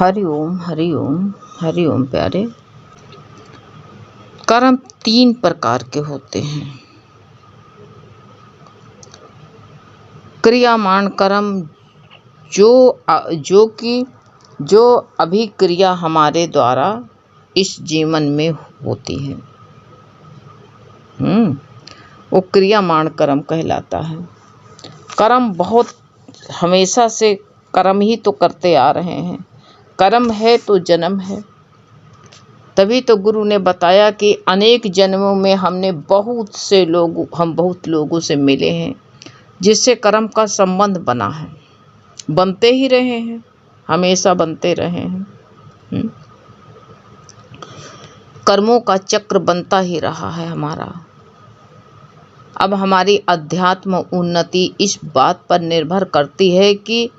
हरि ओम हरि ओम प्यारे। कर्म 3 प्रकार के होते हैं। क्रियामान कर्म जो अभिक्रिया हमारे द्वारा इस जीवन में होती है, वो क्रियामान कर्म कहलाता है। कर्म बहुत हमेशा से कर्म ही तो करते आ रहे हैं। कर्म है तो जन्म है। तभी तो गुरु ने बताया कि अनेक जन्मों में हम बहुत लोगों से मिले हैं जिससे कर्म का संबंध बना है, बनते ही रहे हैं, हमेशा बनते रहे हैं। कर्मों का चक्र बनता ही रहा है हमारा। अब हमारी अध्यात्म उन्नति इस बात पर निर्भर करती है कि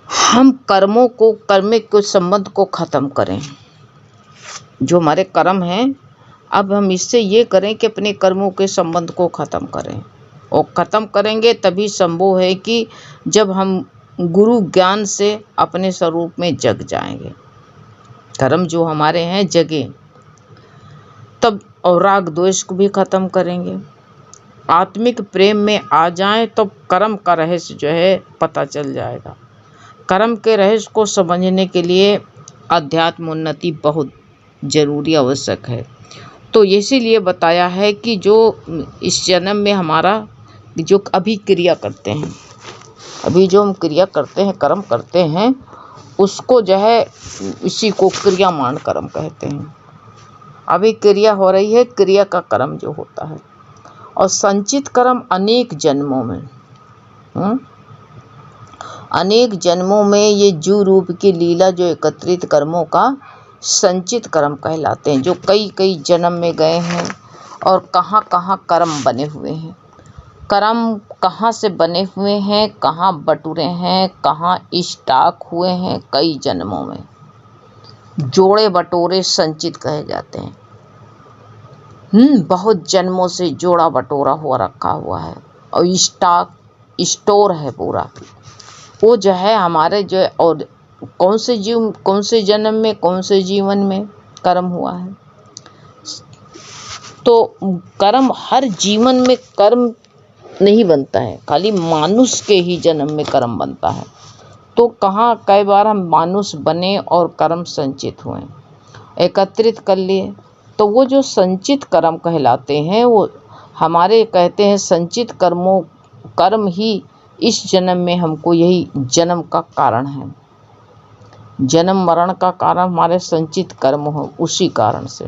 हम कर्म के संबंध को खत्म करें। जो हमारे कर्म हैं, अब हम इससे ये करें कि अपने कर्मों के संबंध को खत्म करें, और खत्म करेंगे तभी संभव है कि जब हम गुरु ज्ञान से अपने स्वरूप में जग जाएंगे। कर्म जो हमारे हैं जगे तब, और राग द्वेष को भी खत्म करेंगे, आत्मिक प्रेम में आ जाएं तो कर्म का रहस्य जो है पता चल जाएगा। कर्म के रहस्य को समझने के लिए अध्यात्म उन्नति बहुत जरूरी आवश्यक है। तो इसीलिए बताया है कि जो इस जन्म में हमारा जो अभी क्रिया करते हैं, अभी जो हम क्रिया करते हैं, कर्म करते हैं, उसको जो है इसी को क्रियामान कर्म कहते हैं। अभी क्रिया हो रही है, क्रिया का कर्म जो होता है। और संचित कर्म अनेक जन्मों में, अनेक जन्मों में ये जीव रूप की लीला जो एकत्रित कर्मों का संचित कर्म कहलाते हैं, जो कई कई जन्म में गए हैं और कहाँ कहाँ कर्म बने हुए हैं। कर्म कहाँ से बने हुए हैं, कहाँ बटुरे हैं, कहाँ स्टॉक हुए हैं, कई जन्मों में जोड़े बटोरे संचित कहे जाते हैं। बहुत जन्मों से जोड़ा बटोरा हुआ रखा हुआ है और स्टोर है पूरा। वो जो है हमारे जो, और कौन से जन्म में, कौन से जीवन में कर्म हुआ है। तो कर्म हर जीवन में कर्म नहीं बनता है, खाली मानुष के ही जन्म में कर्म बनता है। तो कहाँ कई बार हम मानुष बने और कर्म संचित हुए, एकत्रित कर लिए, तो वो जो संचित कर्म कहलाते हैं, वो हमारे कहते हैं संचित कर्म ही इस जन्म में हमको, यही जन्म का कारण है। जन्म मरण का कारण हमारे संचित कर्म हो, उसी कारण से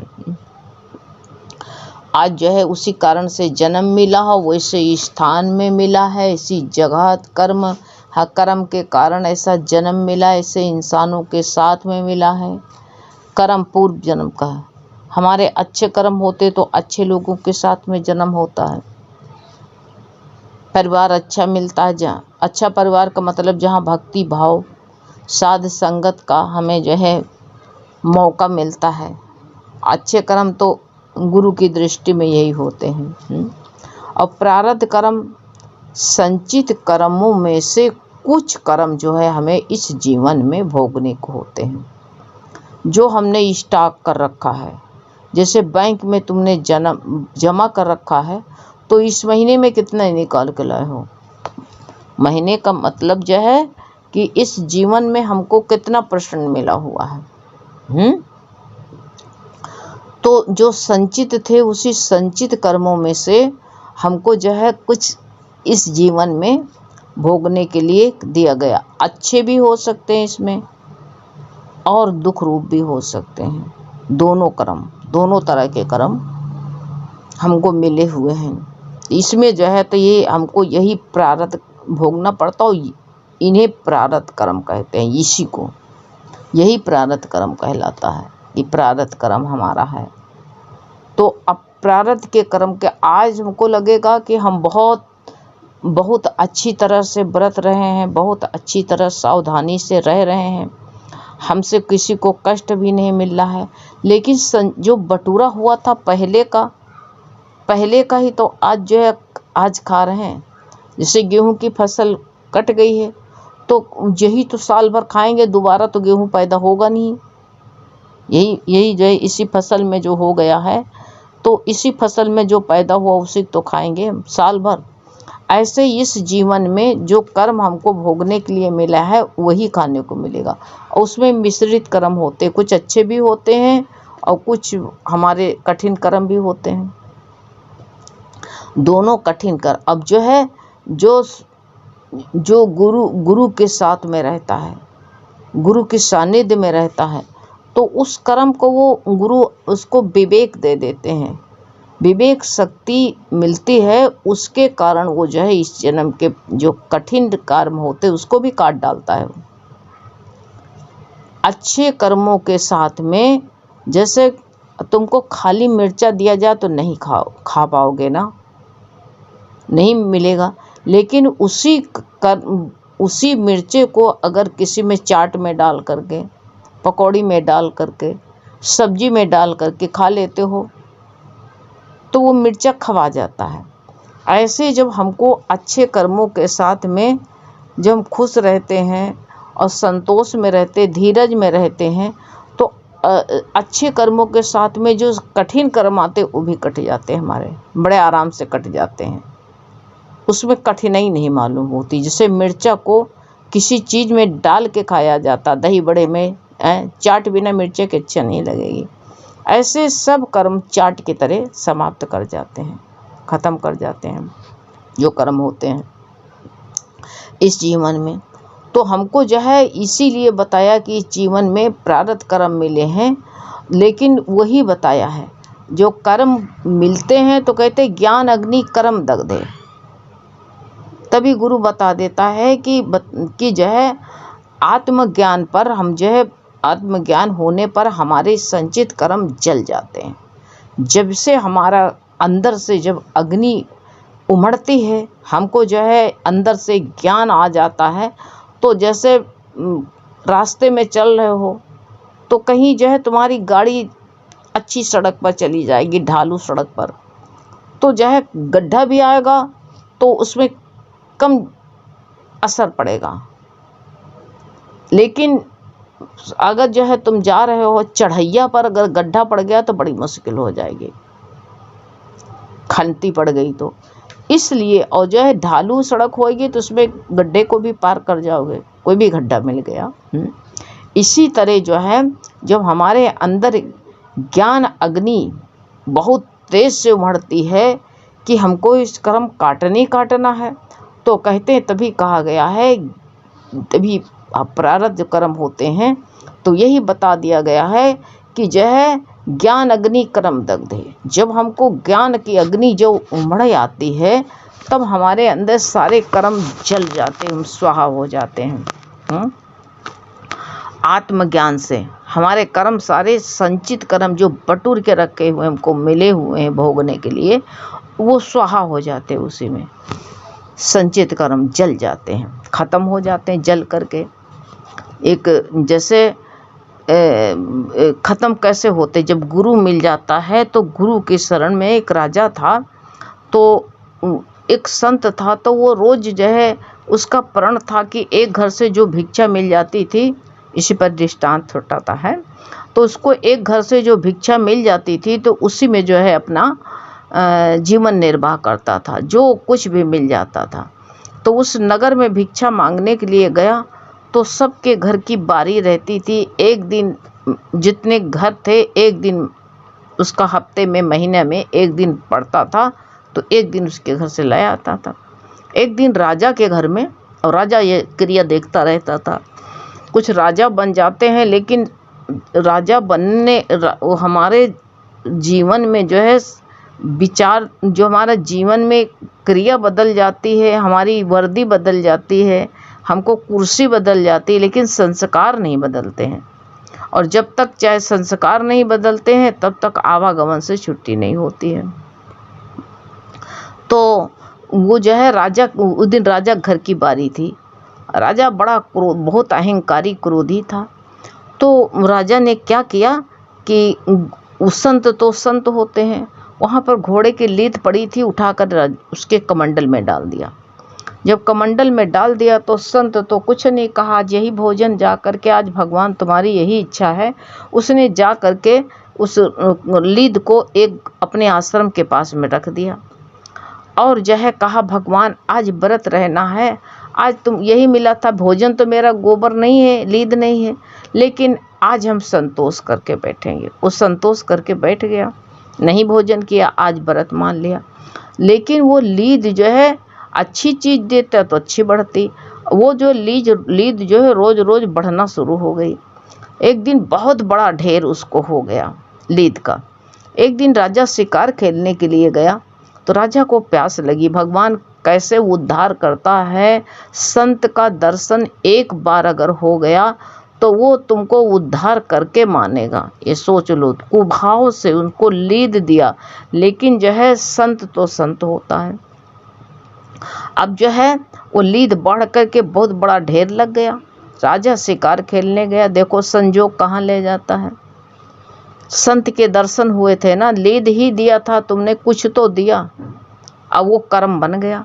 आज जो है उसी कारण से जन्म मिला हो, वैसे स्थान में मिला है, इसी जगह कर्म के कारण ऐसा जन्म मिला, ऐसे इंसानों के साथ में मिला है। कर्म पूर्व जन्म का है। हमारे अच्छे कर्म होते तो अच्छे लोगों के साथ में जन्म होता है, परिवार अच्छा मिलता है। जहाँ अच्छा परिवार का मतलब जहाँ भक्ति भाव साध संगत का हमें जो है मौका मिलता है। अच्छे कर्म तो गुरु की दृष्टि में यही होते हैं। और प्रारब्ध कर्म संचित कर्मों में से कुछ कर्म जो है हमें इस जीवन में भोगने को होते हैं, जो हमने स्टॉक कर रखा है। जैसे बैंक में तुमने जमा कर रखा है, तो इस महीने में कितना निकाल के लाए हो। महीने का मतलब जो है कि इस जीवन में हमको कितना % मिला हुआ है। तो जो संचित थे, उसी संचित कर्मों में से हमको जो है कुछ इस जीवन में भोगने के लिए दिया गया। अच्छे भी हो सकते हैं इसमें, और दुख रूप भी हो सकते हैं। दोनों तरह के कर्म हमको मिले हुए हैं। इसमें जो है तो ये हमको यही प्रारब्ध भोगना पड़ता है। इन्हें प्रारब्ध कर्म कहते हैं। इसी को यही प्रारब्ध कर्म कहलाता है। ये प्रारब्ध कर्म हमारा है। तो अब प्रारब्ध के कर्म के आज हमको लगेगा कि हम बहुत अच्छी तरह से व्रत रहे हैं, बहुत अच्छी तरह सावधानी से रह रहे हैं, हमसे किसी को कष्ट भी नहीं मिल रहा है। लेकिन जो बटूरा हुआ था पहले का ही तो आज जो है आज खा रहे हैं। जैसे गेहूं की फसल कट गई है तो यही तो साल भर खाएंगे, दोबारा तो गेहूँ पैदा होगा नहीं। यही जो है इसी फसल में जो हो गया है, तो इसी फसल में जो पैदा हुआ उसी तो खाएंगे साल भर। ऐसे इस जीवन में जो कर्म हमको भोगने के लिए मिला है वही खाने को मिलेगा। और उसमें मिश्रित कर्म होते, कुछ अच्छे भी होते हैं और कुछ हमारे कठिन कर्म भी होते हैं, दोनों कठिन कर्म। अब जो है जो गुरु के साथ में रहता है, गुरु के सानिध्य में रहता है, तो उस कर्म को वो गुरु उसको विवेक दे देते हैं, विवेक शक्ति मिलती है। उसके कारण वो जो है इस जन्म के जो कठिन कर्म होते उसको भी काट डालता है। अच्छे कर्मों के साथ में, जैसे तुमको खाली मिर्चा दिया जाए तो नहीं खा पाओगे ना, नहीं मिलेगा। लेकिन उसी मिर्चे को अगर किसी में चाट में डाल करके, पकौड़ी में डाल करके, सब्जी में डाल करके खा लेते हो तो वो मिर्चा खवा जाता है। ऐसे जब हमको अच्छे कर्मों के साथ में जब हम खुश रहते हैं और संतोष में रहते, धीरज में रहते हैं, तो अच्छे कर्मों के साथ में जो कठिन कर्म आते वो भी कट जाते हैं, हमारे बड़े आराम से कट जाते हैं। उसमें कठिनाई नहीं मालूम होती। जैसे मिर्चा को किसी चीज़ में डाल के खाया जाता, दही बड़े में चाट बिना मिर्चे के अच्छा नहीं लगेगी। ऐसे सब कर्म चाट की तरह समाप्त कर जाते हैं, ख़त्म कर जाते हैं जो कर्म होते हैं इस जीवन में। तो हमको जो है इसीलिए बताया कि इस जीवन में प्रारब्ध कर्म मिले हैं, लेकिन वही बताया है जो कर्म मिलते हैं तो कहते ज्ञान अग्नि कर्म दग्धे। तभी गुरु बता देता है कि जो है आत्मज्ञान पर हम जो है आत्मज्ञान होने पर हमारे संचित कर्म जल जाते हैं। जब से हमारा अंदर से जब अग्नि उमड़ती है, हमको जो है अंदर से ज्ञान आ जाता है, तो जैसे रास्ते में चल रहे हो तो कहीं जो है तुम्हारी गाड़ी अच्छी सड़क पर चली जाएगी, ढालू सड़क पर, तो जो है गड्ढा भी आएगा तो उसमें कम असर पड़ेगा। लेकिन अगर जो है तुम जा रहे हो चढ़ैया पर, अगर गड्ढा पड़ गया तो बड़ी मुश्किल हो जाएगी, खनती पड़ गई तो। इसलिए और जो है ढालू सड़क होगी तो उसमें गड्ढे को भी पार कर जाओगे, कोई भी गड्ढा मिल गया। इसी तरह जो है जब हमारे अंदर ज्ञान अग्नि बहुत तेज से उमड़ती है कि हमको इस कर्म काटना है, तो कहते हैं तभी कहा गया है, तभी प्रारब्ध कर्म होते हैं। तो यही बता दिया गया है कि जो है ज्ञान अग्नि कर्म दग्धे। जब हमको ज्ञान की अग्नि जो उमड़ आती है तब हमारे अंदर सारे कर्म जल जाते हैं, स्वाहा हो जाते हैं। आत्मज्ञान से हमारे कर्म सारे संचित कर्म जो बटूर के रखे हुए हमको मिले हुए हैं भोगने के लिए, वो स्वाहा हो जाते हैं, उसी में संचित कर्म जल जाते हैं, ख़त्म हो जाते हैं जल करके। एक जैसे ख़त्म कैसे होते, जब गुरु मिल जाता है तो गुरु के शरण में एक राजा था, तो एक संत था, तो वो रोज़ जो है उसका प्रण था कि एक घर से जो भिक्षा मिल जाती थी, इसी पर दृष्टांत छोटा है, तो उसको एक घर से जो भिक्षा मिल जाती थी तो उसी में जो है अपना जीवन निर्वाह करता था, जो कुछ भी मिल जाता था। तो उस नगर में भिक्षा मांगने के लिए गया तो सबके घर की बारी रहती थी। एक दिन जितने घर थे, एक दिन उसका हफ्ते में महीने में एक दिन पड़ता था, तो एक दिन उसके घर से लाया आता था। एक दिन राजा के घर में, और राजा ये क्रिया देखता रहता था। कुछ राजा बन जाते हैं, लेकिन राजा बनने हमारे जीवन में जो है विचार, जो हमारा जीवन में क्रिया बदल जाती है, हमारी वर्दी बदल जाती है, हमको कुर्सी बदल जाती है, लेकिन संस्कार नहीं बदलते हैं। और जब तक चाहे संस्कार नहीं बदलते हैं तब तक आवागमन से छुट्टी नहीं होती है। तो वो जो है राजा, उस दिन राजा घर की बारी थी। राजा बड़ा बहुत अहंकारी क्रोधी था। तो राजा ने क्या किया कि संत तो संत होते हैं, वहाँ पर घोड़े की लीद पड़ी थी, उठाकर उसके कमंडल में डाल दिया। जब कमंडल में डाल दिया तो संत तो कुछ नहीं कहा, आज यही भोजन जा करके, आज भगवान तुम्हारी यही इच्छा है। उसने जा करके उस लीद को एक अपने आश्रम के पास में रख दिया और जो है कहा, भगवान आज व्रत रहना है, आज तुम यही मिला था भोजन, तो मेरा गोबर नहीं है, लीद नहीं है, लेकिन आज हम संतोष करके बैठेंगे। वो संतोष करके बैठ गया, नहीं भोजन किया, आज व्रत मान लिया। लेकिन वो लीद जो है अच्छी चीज़ देता तो अच्छी बढ़ती, वो जो लीद जो है रोज़ रोज़ बढ़ना शुरू हो गई। एक दिन बहुत बड़ा ढेर उसको हो गया लीद का। एक दिन राजा शिकार खेलने के लिए गया तो राजा को प्यास लगी। भगवान कैसे उद्धार करता है, संत का दर्शन एक बार अगर हो गया तो वो तुमको उद्धार करके मानेगा, ये सोच लो। कुभाव से उनको लीद दिया, लेकिन जो है संत तो संत होता है। अब जो है वो लीद बढ़ करके बहुत बड़ा ढेर लग गया। राजा शिकार खेलने गया, देखो संजोग कहाँ ले जाता है। संत के दर्शन हुए थे ना, लीद ही दिया था तुमने, कुछ तो दिया, अब वो कर्म बन गया।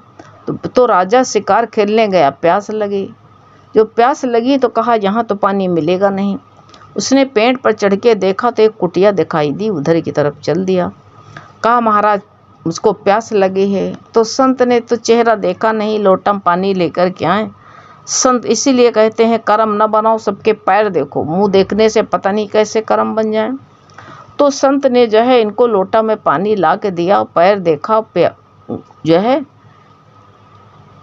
तो राजा शिकार खेलने गया, प्यास लगी। जो प्यास लगी तो कहा यहाँ तो पानी मिलेगा नहीं। उसने पेड़ पर चढ़ के देखा तो एक कुटिया दिखाई दी, उधर की तरफ चल दिया। कहा महाराज उसको प्यास लगी है। तो संत ने तो चेहरा देखा नहीं, लोटा में पानी लेकर के आए। संत इसीलिए कहते हैं कर्म न बनाओ, सबके पैर देखो, मुंह देखने से पता नहीं कैसे कर्म बन जाए। तो संत ने जो है इनको लोटा में पानी ला के दिया, पैर देखा, जो है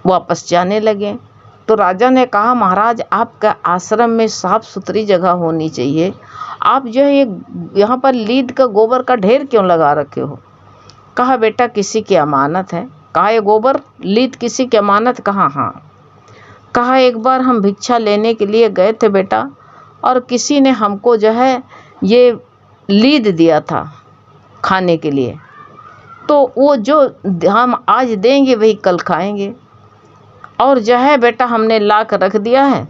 वापस जाने लगे। तो राजा ने कहा महाराज आपका आश्रम में साफ सुथरी जगह होनी चाहिए, आप जो है यहाँ पर लीद का गोबर का ढेर क्यों लगा रखे हो। कहा बेटा किसी की अमानत है। कहा ये गोबर लीद किसी की अमानत। कहा हाँ। कहा एक बार हम भिक्षा लेने के लिए गए थे बेटा, और किसी ने हमको जो है ये लीद दिया था खाने के लिए, तो वो जो हम आज देंगे वही कल खाएंगे, और जो है बेटा हमने ला कर रख दिया है,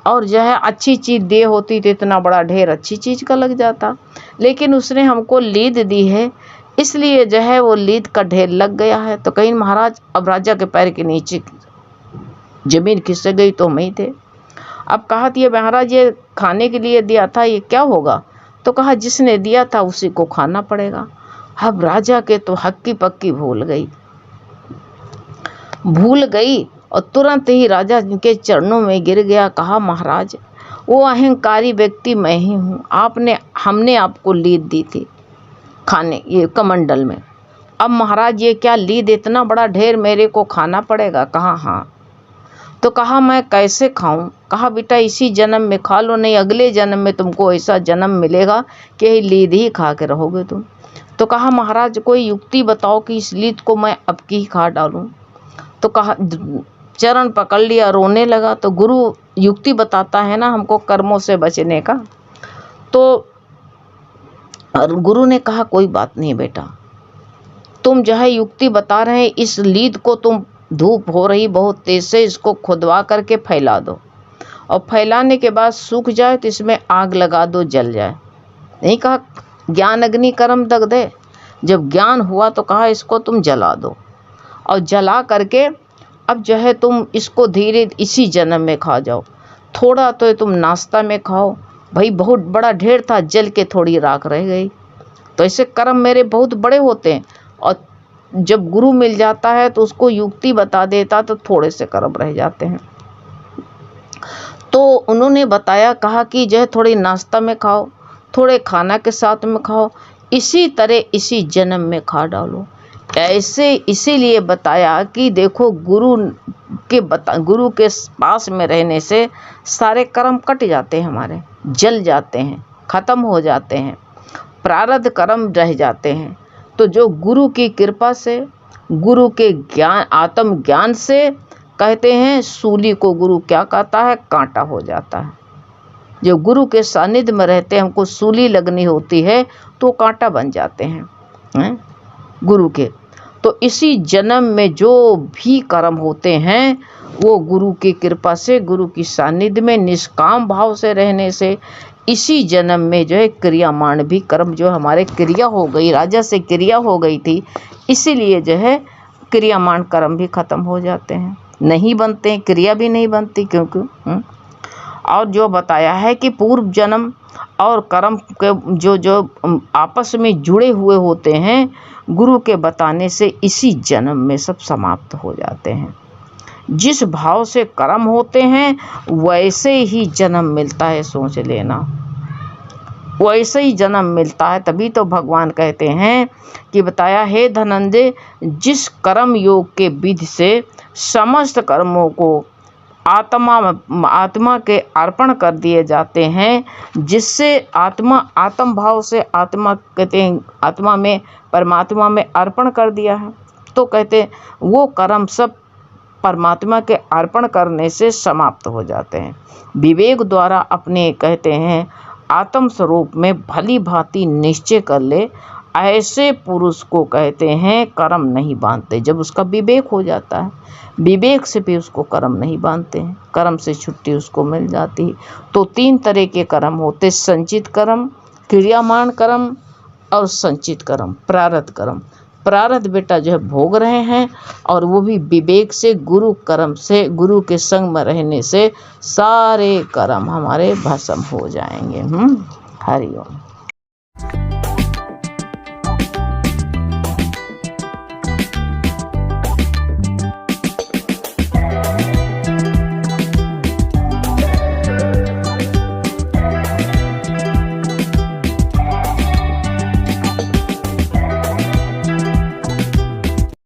और जो है अच्छी चीज़ दे होती तो इतना बड़ा ढेर अच्छी चीज़ का लग जाता, लेकिन उसने हमको लीद दी है, इसलिए जो है वो लीद का ढेर लग गया है। तो कहीं महाराज अब राजा के पैर के नीचे जमीन खिसक गई तो हम ही थे। अब कहा ये महाराज ये खाने के लिए दिया था, ये क्या होगा। तो कहा जिसने दिया था उसी को खाना पड़ेगा। अब राजा के तो हक्की पक्की भूल गई और तुरंत ही राजा के चरणों में गिर गया। कहा महाराज वो अहंकारी व्यक्ति मैं ही हूँ, हमने आपको लीद दी थी खाने ये कमंडल में, अब महाराज ये क्या लीद इतना बड़ा ढेर मेरे को खाना पड़ेगा। कहा हाँ। तो कहा मैं कैसे खाऊं। कहा बेटा इसी जन्म में खा लो, नहीं अगले जन्म में तुमको ऐसा जन्म मिलेगा कि लीद ही खा के रहोगे तुम। तो कहा महाराज कोई युक्ति बताओ कि इस लीद को मैं अब की ही खा डालूं। तो कहा चरण पकड़ लिया, रोने लगा। तो गुरु युक्ति बताता है ना हमको कर्मों से बचने का। तो गुरु ने कहा कोई बात नहीं बेटा, तुम जो है युक्ति बता रहे हैं, इस लीद को तुम धूप हो रही बहुत तेज से, इसको खुदवा करके फैला दो, और फैलाने के बाद सूख जाए तो इसमें आग लगा दो, जल जाए। नहीं कहा ज्ञान अग्नि कर्म दग दे। जब ज्ञान हुआ तो कहा इसको तुम जला दो, और जला करके अब जो है तुम इसको धीरे इसी जन्म में खा जाओ। थोड़ा तो तुम नाश्ता में खाओ, भाई बहुत बड़ा ढेर था, जल के थोड़ी राख रह गई। तो ऐसे कर्म मेरे बहुत बड़े होते हैं, और जब गुरु मिल जाता है तो उसको युक्ति बता देता तो थोड़े से कर्म रह जाते हैं। तो उन्होंने बताया, कहा कि जो है थोड़ी नाश्ता में खाओ, थोड़े खाना के साथ में खाओ, इसी तरह इसी जन्म में खा डालो। ऐसे इसीलिए बताया कि देखो गुरु के पास में रहने से सारे कर्म कट जाते हैं, हमारे जल जाते हैं, ख़त्म हो जाते हैं, प्रारब्ध कर्म रह जाते हैं। तो जो गुरु की कृपा से, गुरु के ज्ञान, आत्म ज्ञान से, कहते हैं सूली को गुरु क्या कहता है, कांटा हो जाता है। जो गुरु के सानिध्य में रहते हैं, हमको सूली लगनी होती है तो कांटा बन जाते हैं गुरु के। तो इसी जन्म में जो भी कर्म होते हैं वो गुरु की कृपा से, गुरु की सानिध्य में निष्काम भाव से रहने से इसी जन्म में जो है क्रियामान भी कर्म जो हमारे क्रिया हो गई, राजा से क्रिया हो गई थी, इसीलिए जो है क्रियामान कर्म भी खत्म हो जाते हैं। नहीं बनते, क्रिया भी नहीं बनती क्योंकि और जो बताया है कि पूर्व जन्म और कर्म के जो आपस में जुड़े हुए होते हैं, गुरु के बताने से इसी जन्म में सब समाप्त हो जाते हैं। जिस भाव से कर्म होते हैं वैसे ही जन्म मिलता है, सोच लेना, वैसे ही जन्म मिलता है। तभी तो भगवान कहते हैं कि बताया, हे धनंजय, जिस कर्म योग के विधि से समस्त कर्मों को आत्मा के अर्पण कर दिए जाते हैं, जिससे आत्म भाव से आत्मा कहते हैं आत्मा में परमात्मा में अर्पण कर दिया है, तो कहते हैं वो कर्म सब परमात्मा के अर्पण करने से समाप्त हो जाते हैं। विवेक द्वारा अपने कहते हैं आत्म स्वरूप में भली भांति निश्चय कर ले, ऐसे पुरुष को कहते हैं कर्म नहीं बांधते। जब उसका विवेक हो जाता है, विवेक से भी उसको कर्म नहीं बांधते हैं, कर्म से छुट्टी उसको मिल जाती है। तो 3 तरह के कर्म होते, संचित कर्म, क्रियामान कर्म और संचित कर्म, प्रारब्ध कर्म। प्रारब्ध बेटा जो है भोग रहे हैं, और वो भी विवेक से, गुरु कर्म से, गुरु के संग में रहने से सारे कर्म हमारे भस्म हो जाएंगे। हरि ओम।